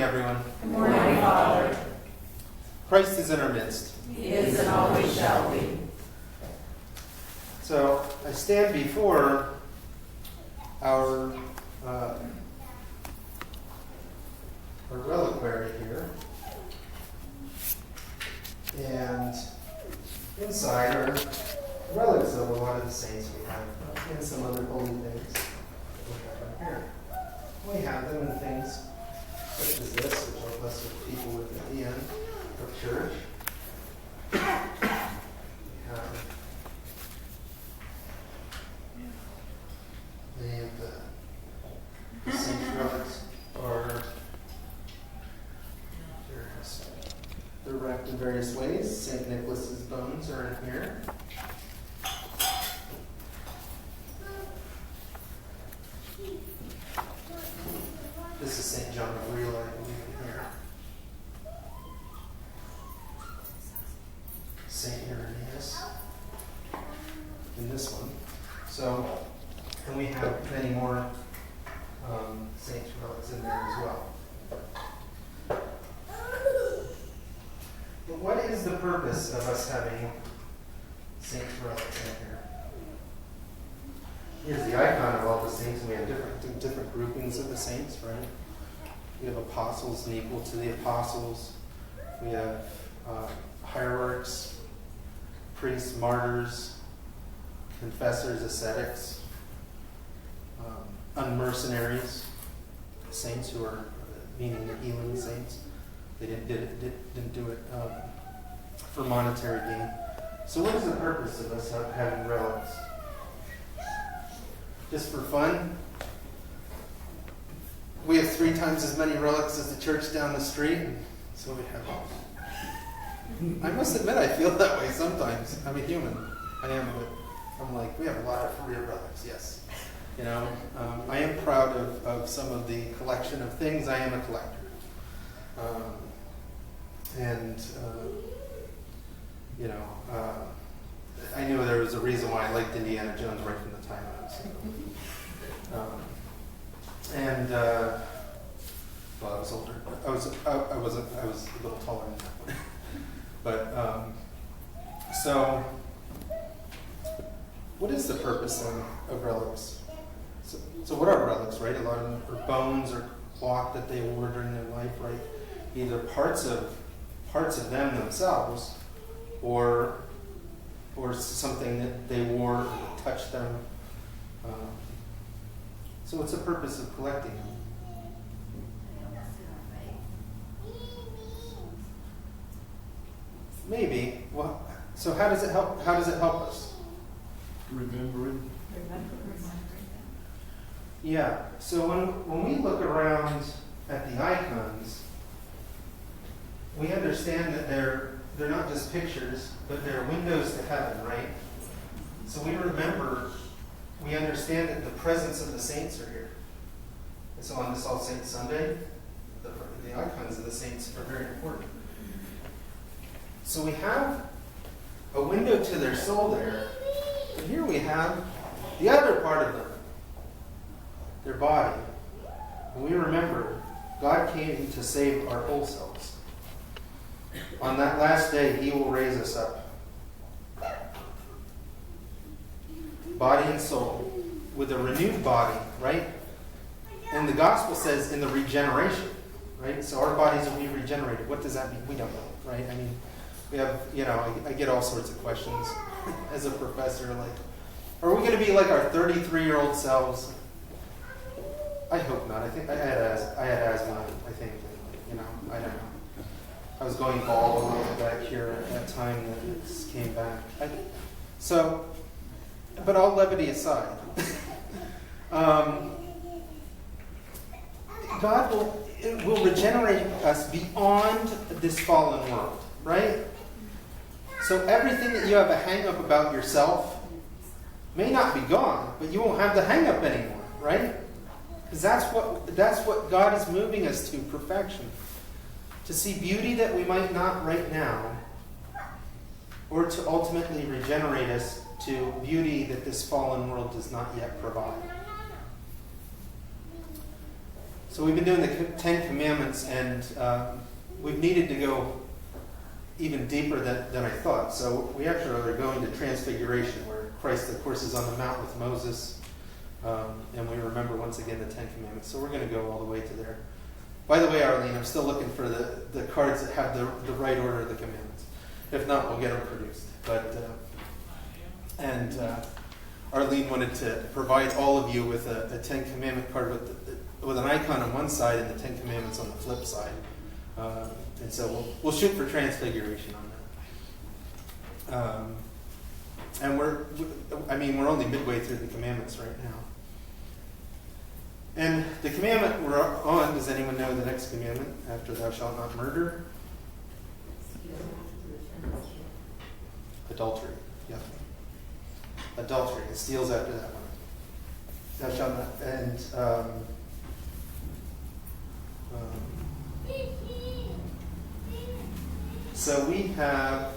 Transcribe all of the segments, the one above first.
morning, everyone. Good morning, Father. Christ is in our midst. He is and always shall be. So I stand before our reliquary here, and inside are relics of a lot of the saints we have, and some other holy things that we have right here. We have them in things such as this, which I'll bless with people with at the end of church. We have the saint relics are they're wrapped in various ways. St. Nicholas's bones are in here. This is St. John of Real, I believe, in here. St. Irenaeus in this one. So, and we have many more saints' relics in there as well. But what is the purpose of us having saints' relics in here? Here's the icon of all the saints, and we have different groupings of the saints, right? We have apostles and equal to the apostles. We have hierarchs, priests, martyrs, confessors, ascetics, unmercenaries, saints who are meaning the healing saints. They didn't do it for monetary gain. So what is the purpose of us having relics? Just for fun? We have 3 times as many relics as the church down the street, so we have. I must admit, I feel that way sometimes. I'm a human. I am, but I'm like, we have a lot of real relics. Yes, you know, I am proud of some of the collection of things. I am a collector, you know, I knew there was a reason why I liked Indiana Jones right from the time I was. Well, I was older. I was a little taller than that one. But so, what is the purpose of relics? So what are relics, right? A lot of them are bones or cloth that they wore during their life, right? Either parts of them themselves, or something that they wore or that touched them. So what's the purpose of collecting them? Maybe. Well, so how does it help? How does it help us? Remembering. Yeah. So when we look around at the icons, we understand that they're not just pictures, but they're windows to heaven, right? So we understand that the presence of the saints are here. And so on this All Saints Sunday, the icons of the saints are very important. So we have a window to their soul there, and here we have the other part of them, their body. And we remember God came to save our whole selves. On that last day, He will raise us up, body and soul, with a renewed body, right? And the gospel says in the regeneration, right? So our bodies will be regenerated. What does that mean? We don't know, right? I mean, we have, you know, I get all sorts of questions as a professor, like, are we going to be like our 33-year-old selves? I hope not. I think I had asthma, I think, you know, I don't know. I was going bald a little back here at that time that it came back. But all levity aside, God will regenerate us beyond this fallen world, right? So everything that you have a hang-up about yourself may not be gone, but you won't have the hang-up anymore, right? Because that's what God is moving us to, perfection. To see beauty that we might not right now, or to ultimately regenerate us to beauty that this fallen world does not yet provide. So So we've been doing the Ten Commandments, and we've needed to go even deeper than I thought. So we actually are going to Transfiguration, where Christ, of course, is on the mount with Moses, and we remember once again the Ten Commandments. So we're going to go all the way to there. By the way, Arlene, I'm still looking for the cards that have the right order of the commandments. If not, we'll get them produced. Arlene wanted to provide all of you with a Ten Commandment card with an icon on one side and the Ten Commandments on the flip side. And so we'll shoot for Transfiguration on that. And we're only midway through the commandments right now. And the commandment we're on, does anyone know the next commandment after thou shalt not murder? Adultery. Yeah. Adultery. It steals after that one. Thou shalt not. And so we have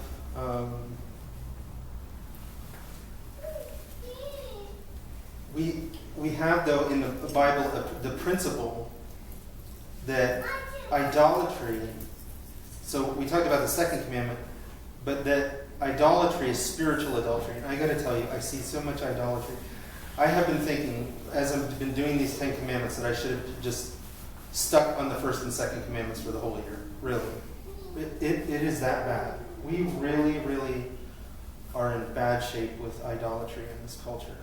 we have, though, in the Bible the principle that idolatry, so we talked about the second commandment, but that idolatry is spiritual adultery. And I got to tell you, I see so much idolatry. I have been thinking, as I've been doing these 10 commandments, that I should have just stuck on the first and second commandments for the whole year. Really. It is that bad. We really, really are in bad shape with idolatry in this culture.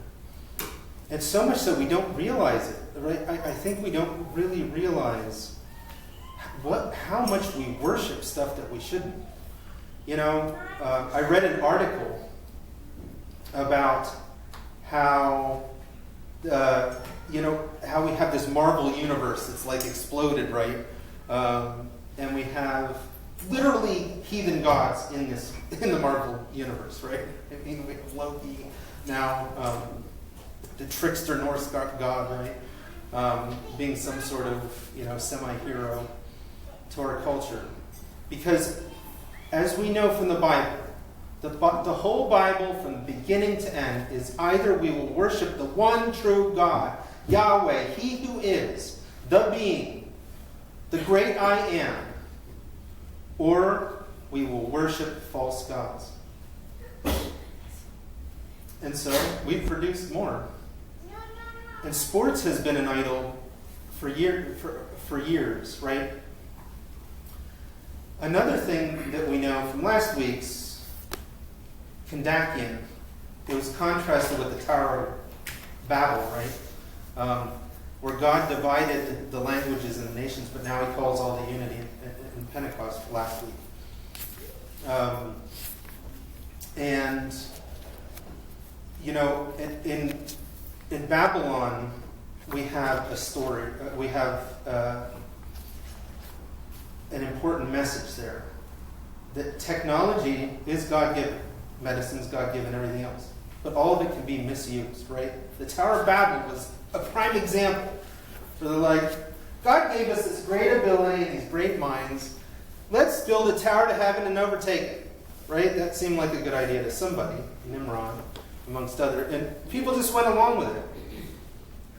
And so much so we don't realize it, right? I think we don't really realize how much we worship stuff that we shouldn't. You know, I read an article about how, how we have this Marvel universe that's like exploded, right? And we have literally heathen gods in the Marvel universe, right? I mean, we have Loki now. The trickster Norse god, right? Being some sort of, semi-hero to our culture. Because, as we know from the Bible, the whole Bible from beginning to end is either we will worship the one true God, Yahweh, He who is, the being, the great I am, or we will worship false gods. And so, we've produced more. And sports has been an idol for years, right? Another thing that we know from last week's Kondakian, it was contrasted with the Tower of Babel, right? Where God divided the languages and the nations, but now He calls all the unity in Pentecost last week. In Babylon, we have a story, we have an important message there. That technology is God-given. Medicine's God-given, everything else. But all of it can be misused, right? The Tower of Babel was a prime example for God gave us this great ability and these great minds. Let's build a tower to heaven and overtake it, right? That seemed like a good idea to somebody, Nimrod, amongst others. And people just went along with it.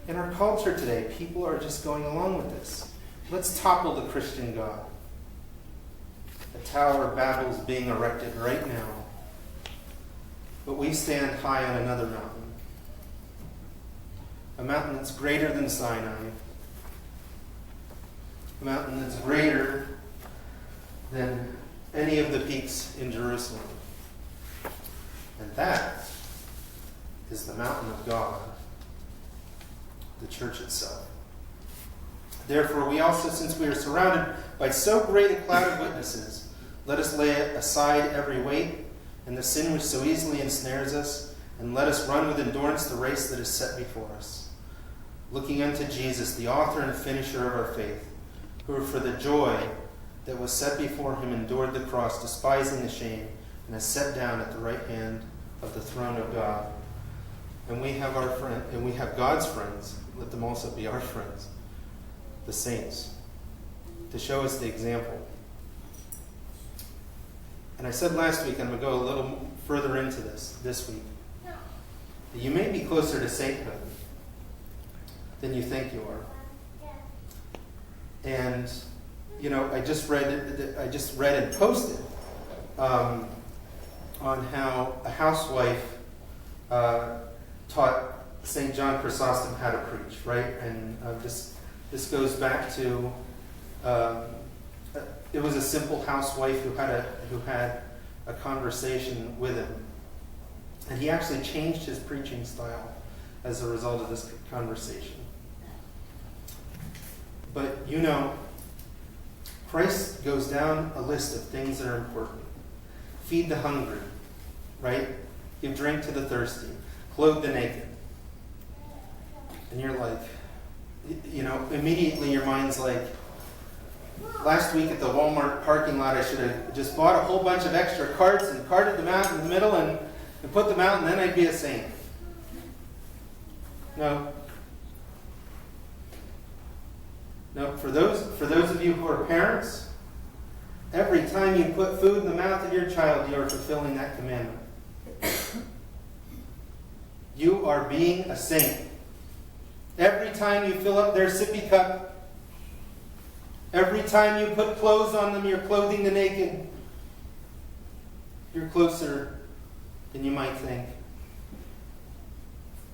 In our culture today, people are just going along with this. Let's topple the Christian God. The Tower of Babel is being erected right now. But we stand high on another mountain. A mountain that's greater than Sinai. A mountain that's greater than any of the peaks in Jerusalem. And that is the mountain of God, the church itself. Therefore, we also, since we are surrounded by so great a cloud of witnesses, let us lay aside every weight and the sin which so easily ensnares us, and let us run with endurance the race that is set before us, looking unto Jesus, the author and finisher of our faith, who for the joy that was set before him endured the cross, despising the shame, and is set down at the right hand of the throne of God. And we have our friend, and we have God's friends. Let them also be our friends, the saints, to show us the example. And I said last week, and I'm going to go a little further into this week, that you may be closer to sainthood than you think you are. And, you know, I just read and posted on how a housewife taught St. John Chrysostom how to preach, right? And this goes back to it was a simple housewife who had a conversation with him, and he actually changed his preaching style as a result of this conversation. But you know, Christ goes down a list of things that are important. Feed the hungry, right? Give drink to the thirsty, clothe the naked. And you're like, you know, immediately your mind's like, last week at the Walmart parking lot, I should have just bought a whole bunch of extra carts and carted them out in the middle and put them out, and then I'd be a saint. No. No, for those of you who are parents, every time you put food in the mouth of your child, you are fulfilling that commandment. You are being a saint. Every time you fill up their sippy cup, every time you put clothes on them, you're clothing the naked. You're closer than you might think.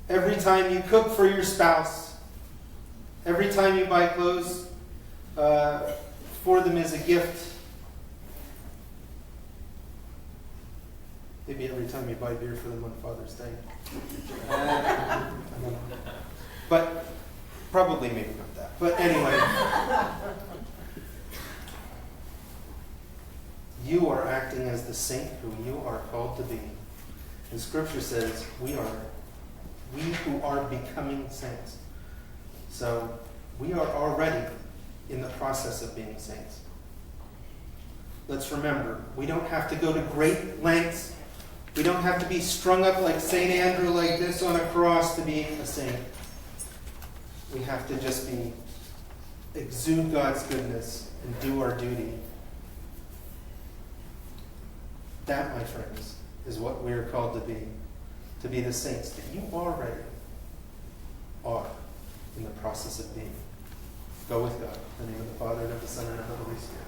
Every time you cook for your spouse, every time you buy clothes for them as a gift, maybe every time you buy beer for them on Father's Day. I don't know. But probably maybe not that. But anyway, you are acting as the saint who you are called to be. And Scripture says we who are becoming saints. So we are already in the process of being saints. Let's remember, we don't have to go to great lengths. We don't have to be strung up like St. Andrew like this on a cross to be a saint. We have to just exude God's goodness and do our duty. That, my friends, is what we are called to be the saints that you already are in the process of being. Go with God. In the name of the Father, and of the Son, and of the Holy Spirit.